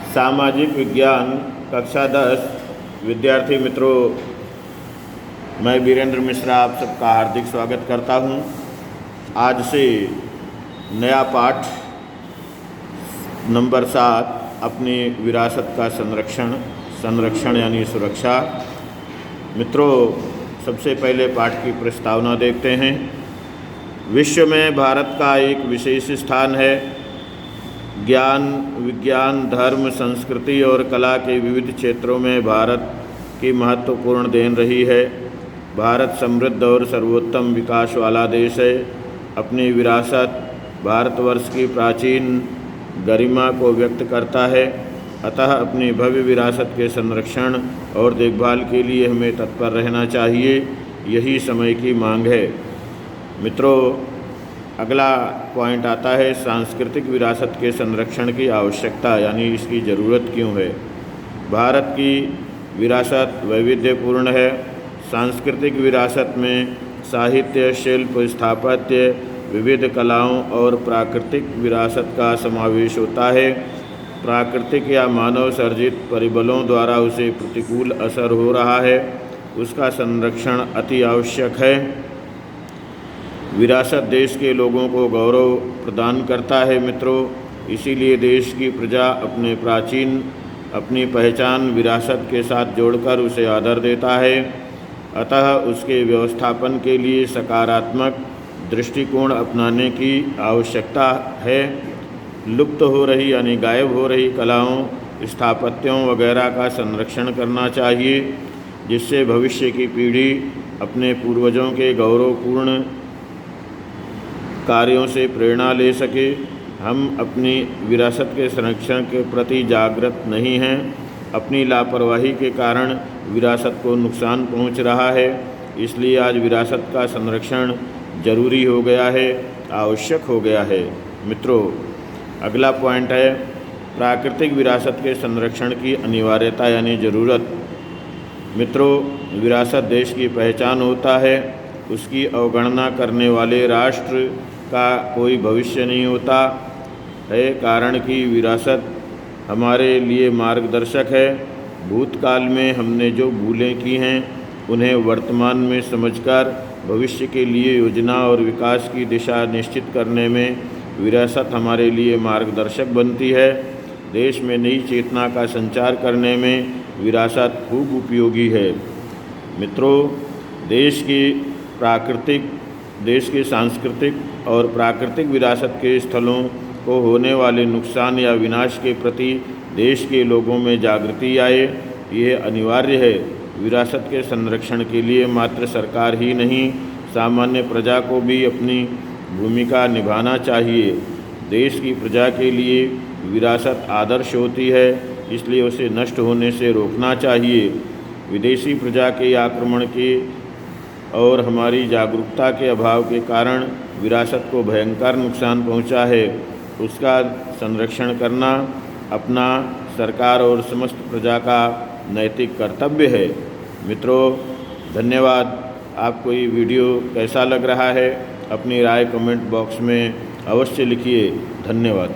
सामाजिक विज्ञान कक्षा 10 विद्यार्थी मित्रों, मैं वीरेंद्र मिश्रा आप सबका हार्दिक स्वागत करता हूं। आज से नया पाठ नंबर 7 अपनी विरासत का संरक्षण यानी सुरक्षा। मित्रों, सबसे पहले पाठ की प्रस्तावना देखते हैं। विश्व में भारत का एक विशेष स्थान है। ज्ञान, विज्ञान, धर्म, संस्कृति और कला के विविध क्षेत्रों में भारत की महत्वपूर्ण देन रही है। भारत समृद्ध और सर्वोत्तम विकास वाला देश है। अपनी विरासत भारतवर्ष की प्राचीन गरिमा को व्यक्त करता है। अतः अपनी भव्य विरासत के संरक्षण और देखभाल के लिए हमें तत्पर रहना चाहिए। यही समय की मांग है। मित्रों, अगला पॉइंट आता है सांस्कृतिक विरासत के संरक्षण की आवश्यकता यानी इसकी ज़रूरत क्यों है। भारत की विरासत वैविध्यपूर्ण है। सांस्कृतिक विरासत में साहित्य, शिल्प, स्थापत्य, विविध कलाओं और प्राकृतिक विरासत का समावेश होता है। प्राकृतिक या मानव सर्जित परिबलों द्वारा उसे प्रतिकूल असर हो रहा है, उसका संरक्षण अति आवश्यक है। विरासत देश के लोगों को गौरव प्रदान करता है। मित्रों, इसीलिए देश की प्रजा अपनी पहचान विरासत के साथ जोड़कर उसे आदर देता है। अतः उसके व्यवस्थापन के लिए सकारात्मक दृष्टिकोण अपनाने की आवश्यकता है। लुप्त हो रही यानी गायब हो रही कलाओं, स्थापत्यों वगैरह का संरक्षण करना चाहिए, जिससे भविष्य की पीढ़ी अपने पूर्वजों के गौरवपूर्ण कार्यों से प्रेरणा ले सके। हम अपनी विरासत के संरक्षण के प्रति जागृत नहीं हैं। अपनी लापरवाही के कारण विरासत को नुकसान पहुंच रहा है। इसलिए आज विरासत का संरक्षण जरूरी हो गया है, आवश्यक हो गया है। मित्रों, अगला पॉइंट है प्राकृतिक विरासत के संरक्षण की अनिवार्यता यानी ज़रूरत। मित्रों, विरासत देश की पहचान होता है। उसकी अवगणना करने वाले राष्ट्र का कोई भविष्य नहीं होता है, कारण कि विरासत हमारे लिए मार्गदर्शक है। भूतकाल में हमने जो भूलें की हैं उन्हें वर्तमान में समझकर भविष्य के लिए योजना और विकास की दिशा निश्चित करने में विरासत हमारे लिए मार्गदर्शक बनती है। देश में नई चेतना का संचार करने में विरासत खूब उपयोगी है। मित्रों, देश की सांस्कृतिक और प्राकृतिक विरासत के स्थलों को होने वाले नुकसान या विनाश के प्रति देश के लोगों में जागृति आए, यह अनिवार्य है। विरासत के संरक्षण के लिए मात्र सरकार ही नहीं, सामान्य प्रजा को भी अपनी भूमिका निभाना चाहिए। देश की प्रजा के लिए विरासत आदर्श होती है, इसलिए उसे नष्ट होने से रोकना चाहिए। विदेशी प्रजा के आक्रमण के और हमारी जागरूकता के अभाव के कारण विरासत को भयंकर नुकसान पहुंचा है। उसका संरक्षण करना अपना, सरकार और समस्त प्रजा का नैतिक कर्तव्य है। मित्रों, धन्यवाद। आपको ये वीडियो कैसा लग रहा है, अपनी राय कमेंट बॉक्स में अवश्य लिखिए। धन्यवाद।